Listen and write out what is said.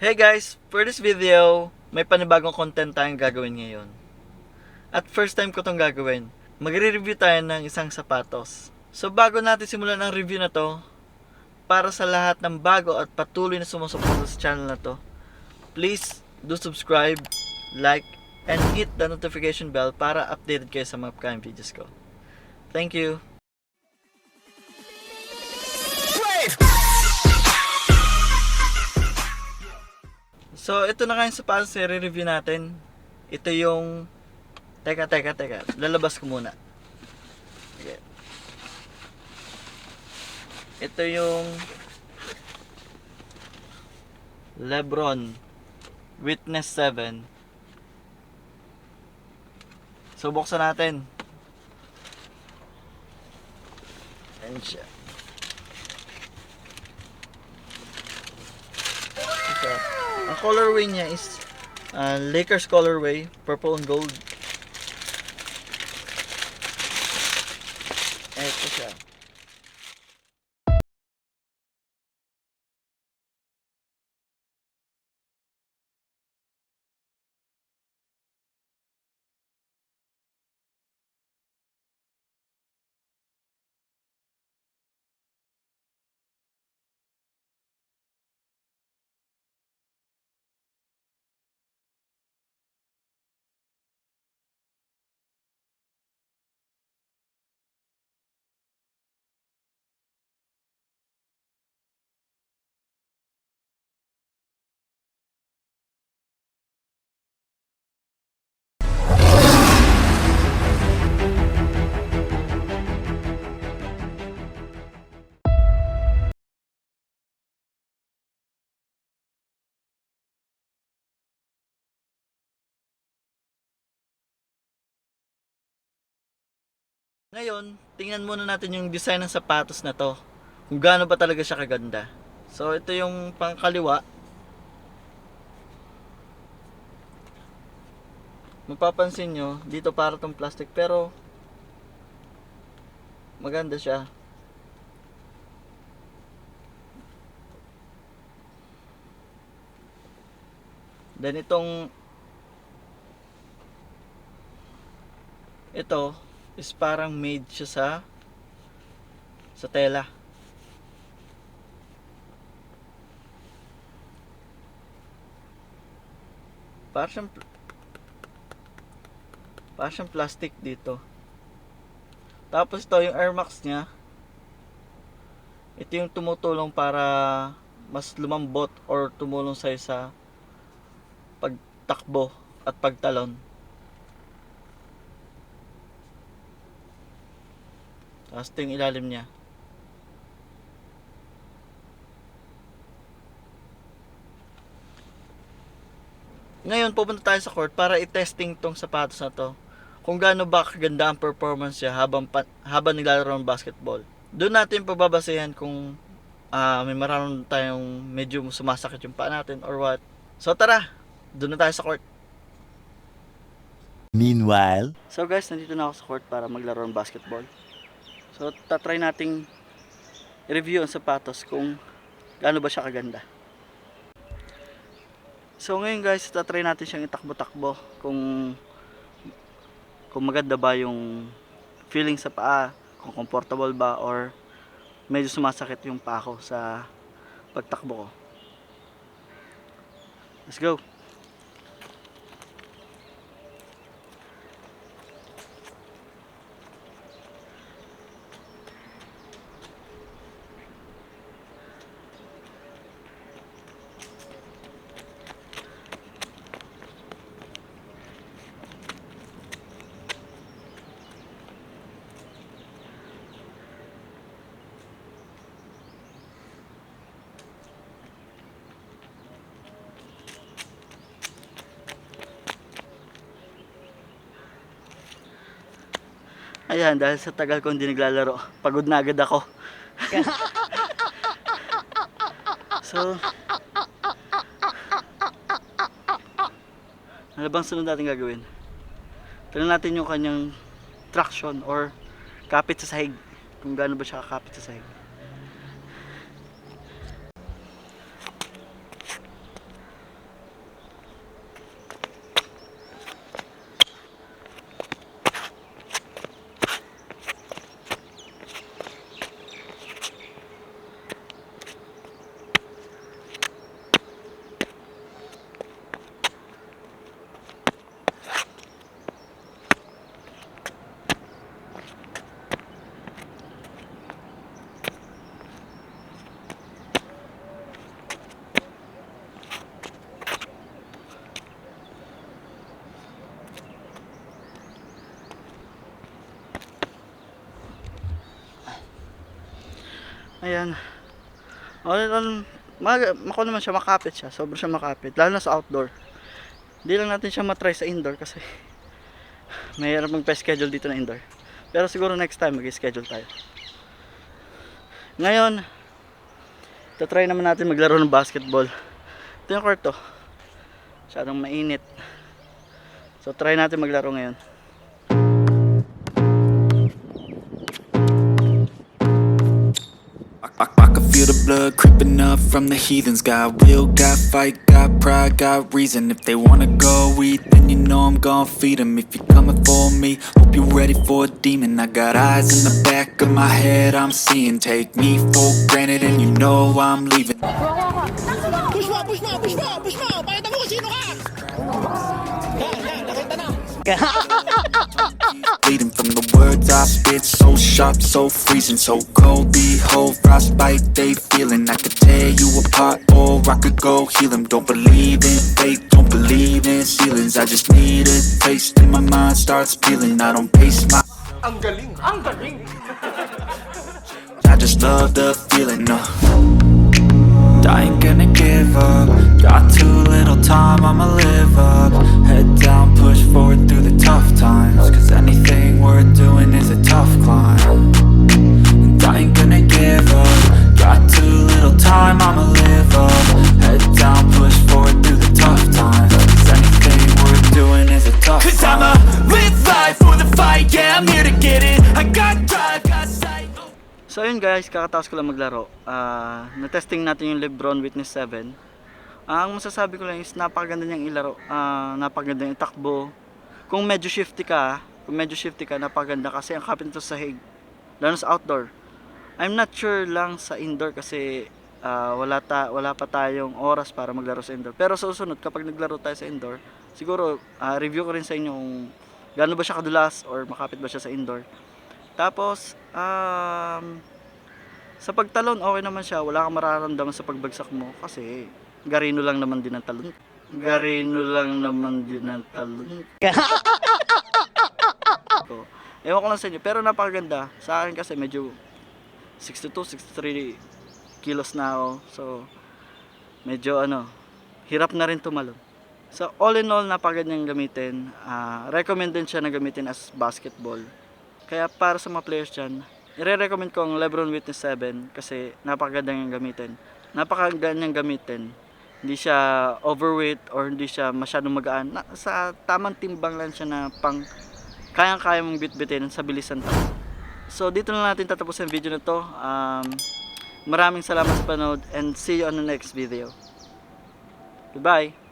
Hey guys! For this video, may panibagong content tayong gagawin ngayon. At first time ko itong gagawin. Magre-review tayo ng isang sapatos. So bago natin simulan ang review na to, para sa lahat ng bago at patuloy na sumusuporta sa channel na to, please do subscribe, like, and hit the notification bell para updated kayo sa mga upcoming videos ko. Thank you! So, ito na nga yung sapatos na review natin. Ito yung... Teka. Lalabas ko muna. Okay. Ito yung... Lebron Witness 7. So, buksan natin. Ayan siya. Okay. Ang colorway niya is Lakers colorway, purple and gold. Ito siya. Ngayon, tingnan muna natin yung design ng sapatos na to. Kung gaano ba talaga siya kaganda. So, ito yung pangkaliwa. Mapapansin nyo, dito para tong plastic pero maganda siya. Then ito is parang made siya sa tela. Parang siyang plastic dito. Tapos ito yung Air Max niya. Ito yung tumutulong para mas lumambot or tumulong sa'yo sa pagtakbo at pagtalon. Tapos ito yung ilalim niya. Ngayon pupunta tayo sa court para i-testing tong sapatos na to. Kung gaano ba kaganda ang performance niya habang naglalaro ng basketball. Doon natin pagbabasehan kung may mararamdaman tayong medyo sumasakit yung paa natin or what. So tara, doon na tayo sa court. Meanwhile, So guys, nandito na ako sa court para maglaro ng basketball. So tatry nating i-review ang sapatos kung gaano ba siya kaganda. So ngayon guys, tatry natin siyang itakbo-takbo kung maganda ba yung feeling sa paa, kung comfortable ba or medyo sumasakit yung paa ko sa pagtakbo ko. Let's go! Ayan, dahil sa tagal ko hindi naglalaro, pagod na agad ako. So, ano bang sunod natin gagawin? Tignan natin yung kanyang traction or kapit sa sahig. Kung gaano ba siya kakapit sa sahig. Ayan. All in all, mako naman siya, makapit siya. Sobrang siya makapit. Lalo na sa outdoor. Hindi lang natin siya matry sa indoor kasi mahirap magpa-schedule dito na indoor. Pero siguro next time mag-schedule tayo. Ngayon, try naman natin maglaro ng basketball. Ito yung court to. Masyadong mainit. So try natin maglaro ngayon. I can feel the blood creeping up from the heathens. Got will, got fight, got pride, got reason. If they wanna go eat, then you know I'm gon' feed them. If you're coming for me, hope you're ready for a demon. I got eyes in the back of my head, I'm seeing. Take me for granted and you know I'm leaving. Push mo! Pakita mo kung sino ka! Yan, nakita na! Bleeding from the words I spit, so sharp, so freezing, so cold. Behold, frostbite they feeling. I could tear you apart, or I could go heal them. Don't believe in fate, don't believe in ceilings. I just need a taste, and my mind starts peeling. I don't pace my. Ang galing! Ang galing! I just love the feeling. I ain't gonna give up. Got too little time, I'ma live up. Head down, push forward through the tough times. Cause anything worth doing is a tough climb. And I ain't gonna give up. Got too little time, I'ma live up. Head down, push forward through the tough times. Cause anything worth doing is a tough climb. Cause I'ma live life for the fight, yeah, I'm here to get it. I got drive, got sight. So yun guys, kakataos ko lang maglaro. Na-testing natin yung LeBron Witness 7. Ang masasabi ko lang is napakaganda niyang ilaro. Napakaganda yung takbo. Kung medyo shifty ka, napakaganda kasi ang kapit nito sa hig. Lalo sa outdoor. I'm not sure lang sa indoor kasi wala pa tayong oras para maglaro sa indoor. Pero sa susunod, kapag naglaro tayo sa indoor, siguro review ko rin sa inyo kung gaano ba siya kadulas or makapit ba siya sa indoor. Tapos, sa pagtalon, okay naman siya. Wala kang mararamdaman sa pagbagsak mo kasi garino lang naman din ang talon. Ewan ko lang sa inyo, pero napakaganda. Sa akin kasi medyo 62, 63 kilos na ako. So, medyo hirap na rin tumalon. So, all in all, napakagandang gamitin. Recommend din siya na gamitin as basketball. Kaya para sa mga players dyan, i-recommend ko ang LeBron Witness 7 kasi napakaganda niyang gamitin. Napakaganda niyang gamitin. Hindi siya overweight or hindi siya masyadong magaan. Sa tamang timbang lang siya na pang kayang-kaya mong bitbitin sa bilisan tayo. So dito na natin tatapusin ang video na to. Maraming salamat sa panood and see you on the next video. Goodbye!